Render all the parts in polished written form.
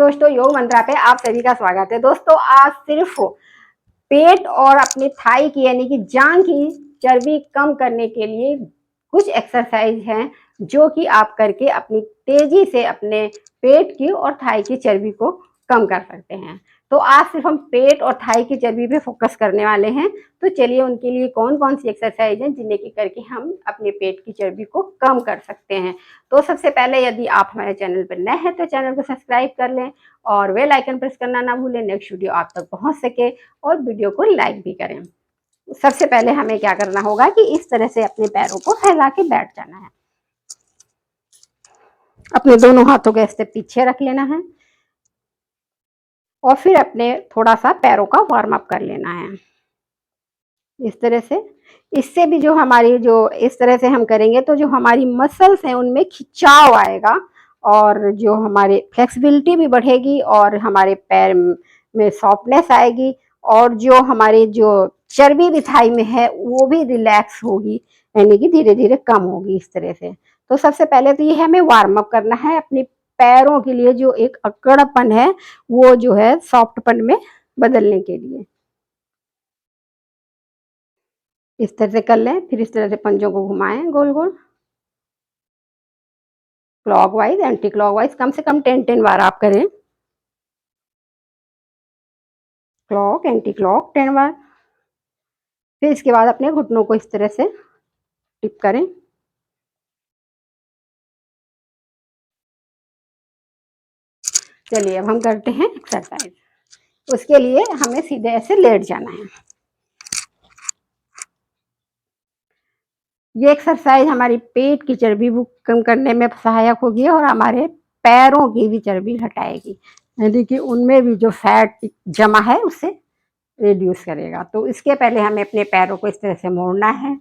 दोस्तों, योग मंत्रा पे आप सभी का स्वागत है। दोस्तों, आज सिर्फ पेट और अपनी थाई की यानी कि जांघ की चर्बी कम करने के लिए कुछ एक्सरसाइज हैं जो कि आप करके अपनी तेजी से अपने पेट की और थाई की चर्बी को कम कर सकते हैं। तो आज सिर्फ हम पेट और थाई की चर्बी पे फोकस करने वाले हैं। तो चलिए उनके लिए कौन कौन सी एक्सरसाइज हैं जिन्हें की करके हम अपने पेट की चर्बी को कम कर सकते हैं। तो सबसे पहले यदि आप हमारे चैनल पर नए हैं तो चैनल को सब्सक्राइब कर लें और बेल आइकन प्रेस करना ना भूलें, नेक्स्ट वीडियो आप तक पहुंच सके, और वीडियो को लाइक भी करें। सबसे पहले हमें क्या करना होगा कि इस तरह से अपने पैरों को फैला के बैठ जाना है। अपने दोनों हाथों को ऐसे पीछे रख लेना है और फिर अपने थोड़ा सा पैरों का वार्म अप कर लेना है इस तरह से। इससे भी जो हमारी जो इस तरह से हम करेंगे तो जो हमारी मसल्स हैं उनमें खिंचाव आएगा और जो हमारे फ्लेक्सिबिलिटी भी बढ़ेगी और हमारे पैर में सॉफ्टनेस आएगी और जो हमारे जो चर्बी भी थाई में है वो भी रिलैक्स होगी, यानी कि धीरे धीरे कम होगी इस तरह से। तो सबसे पहले तो ये हमें वार्म अप करना है अपने पैरों के लिए, जो एक अकड़पन है वो जो है सॉफ्टपन में बदलने के लिए। इस तरह से कर लें, फिर इस तरह से पंजों को घुमाएं गोल गोल, क्लॉकवाइज एंटी क्लॉकवाइज, कम से कम 10 बार आप करें। क्लॉक एंटी क्लॉक 10 बार। फिर इसके बाद अपने घुटनों को इस तरह से टिप करें। चलिए अब हम करते हैं एक्सरसाइज। उसके लिए हमें सीधे ऐसे लेट जाना है। ये एक्सरसाइज हमारी पेट की चर्बी कम करने में सहायक होगी और हमारे पैरों की भी चर्बी हटाएगी, यानी कि उनमें भी जो फैट जमा है उसे रिड्यूस करेगा। तो इसके पहले हमें अपने पैरों को इस तरह से मोड़ना है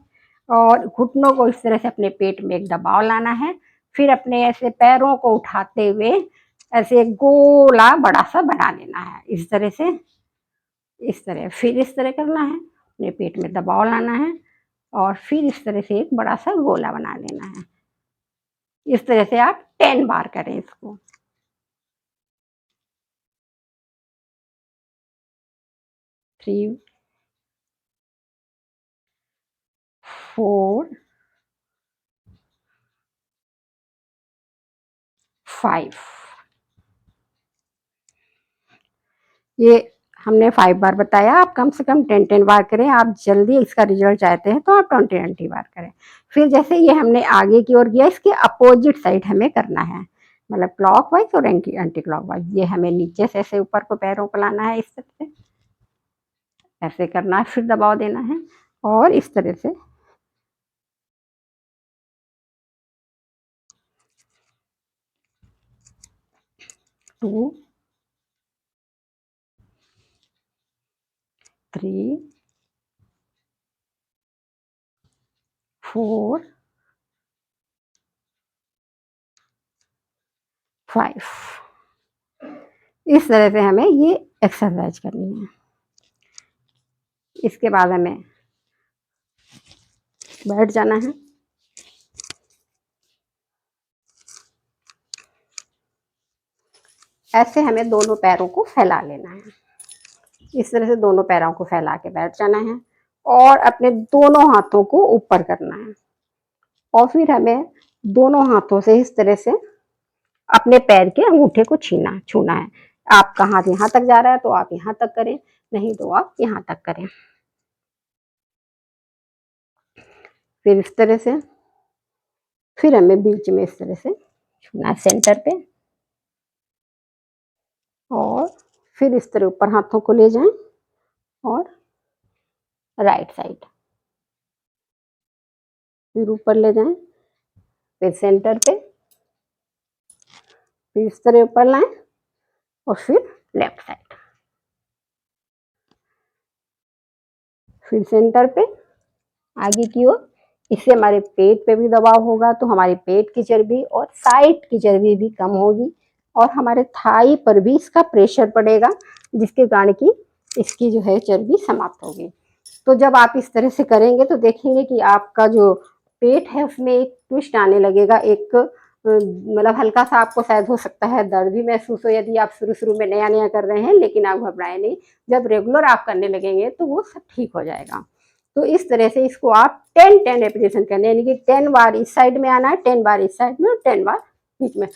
और घुटनों को इस तरह से अपने पेट में एक दबाव लाना है। फिर अपने ऐसे पैरों को उठाते हुए ऐसे गोला बड़ा सा बना लेना है इस तरह से, इस तरह। फिर इस तरह करना है, अपने पेट में दबाव लाना है और फिर इस तरह से एक बड़ा सा गोला बना लेना है। इस तरह से आप 10 बार करें इसको। 3 4 5। ये हमने 5 बार बताया, आप कम से कम 10 बार करें। आप जल्दी इसका रिजल्ट चाहते हैं तो आप 20 बार करें। फिर जैसे ये हमने आगे की ओर किया, इसके अपोजिट साइड हमें करना है, मतलब क्लॉकवाइज और एंटी क्लॉकवाइज। ये हमें नीचे से ऐसे ऊपर को पैरों को लाना है, इस तरह से ऐसे करना है, फिर दबाव देना है और इस तरह से 2 3 4 5। इस तरह से हमें ये एक्सरसाइज करनी है। इसके बाद हमें बैठ जाना है। ऐसे हमें दोनों पैरों को फैला लेना है, इस तरह से दोनों पैरों को फैला के बैठ जाना है और अपने दोनों हाथों को ऊपर करना है और फिर हमें दोनों हाथों से इस तरह से अपने पैर के अंगूठे को छूना है। आपका हाथ यहाँ तक जा रहा है तो आप यहाँ तक करें, नहीं तो आप यहाँ तक करें। फिर इस तरह से, फिर हमें बीच में इस तरह से छूना है सेंटर पे और फिर इस तरह ऊपर हाथों को ले जाएं और राइट साइड फिर ऊपर ले जाएं, फिर सेंटर पे, फिर इस तरह ऊपर लाएं और फिर लेफ्ट साइड, फिर सेंटर पे आगे की ओर। इससे हमारे पेट पे भी दबाव होगा तो हमारे पेट की चर्बी और साइड की चर्बी भी कम होगी और हमारे थाई पर भी इसका प्रेशर पड़ेगा, जिसके कारण की इसकी जो है चर्बी समाप्त होगी। तो जब आप इस तरह से करेंगे तो देखेंगे कि आपका जो पेट है उसमें एक ट्विस्ट आने लगेगा, एक मतलब हल्का सा आपको शायद हो सकता है दर्द भी महसूस हो यदि आप शुरू-शुरू में नया-नया कर रहे हैं, लेकिन आप घबराएँ नहीं। जब रेगुलर आप करने लगेंगे तो वो सब ठीक हो जाएगा। तो इस तरह से इसको आप 10-10 रेपिटेशन करने यानी कि 10 बार इस साइड में आना है, 10 बार इस साइड में और 10 बार बीच में,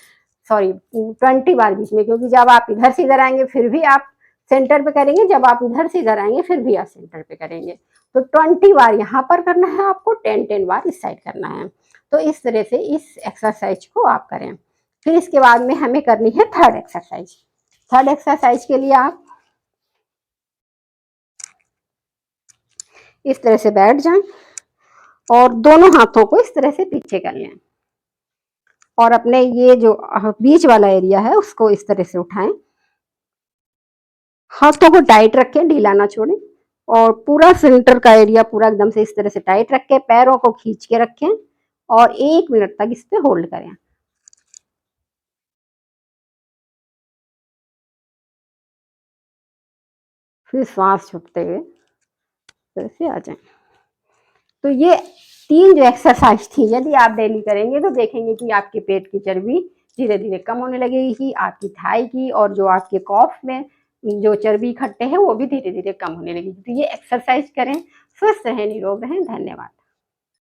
सॉरी 20 बार बीच में, क्योंकि जब आप इधर से इधर आएँगे फिर भी आप सेंटर पे करेंगे, जब आप इधर से इधर आएँगे फिर भी आप सेंटर पे करेंगे। तो 20 बार यहाँ पर करना है आपको, 10-10 बार इस साइड करना है। तो इस तरह से इस एक्सरसाइज को आप करें। फिर इसके बाद में हमें करनी है थर्ड एक्सरसाइज। थर्ड एक्सरसाइज के लिए आप इस तरह से बैठ जाएं और दोनों हाथों को इस तरह से पीछे कर लें और अपने ये जो बीच वाला एरिया है उसको इस तरह से उठाएं। हाथों को टाइट रखें, ढीला ना छोड़ें और पूरा सेंटर का एरिया पूरा एकदम से इस तरह से टाइट रखें। पैरों को खींच के रखें और 1 मिनट तक इस पे होल्ड करें। फिर सांस छोड़ते हुए तरह से आ जाए। तो ये 3 जो एक्सरसाइज थी, यदि आप डेली करेंगे तो देखेंगे कि आपके पेट की चर्बी धीरे धीरे कम होने लगेगी, आपकी थाई की और जो आपके कॉफ में जो चर्बी इकट्ठे हैं वो भी धीरे धीरे कम होने लगेगी। तो ये एक्सरसाइज करें, स्वस्थ रहें, निरोग रहें। धन्यवाद।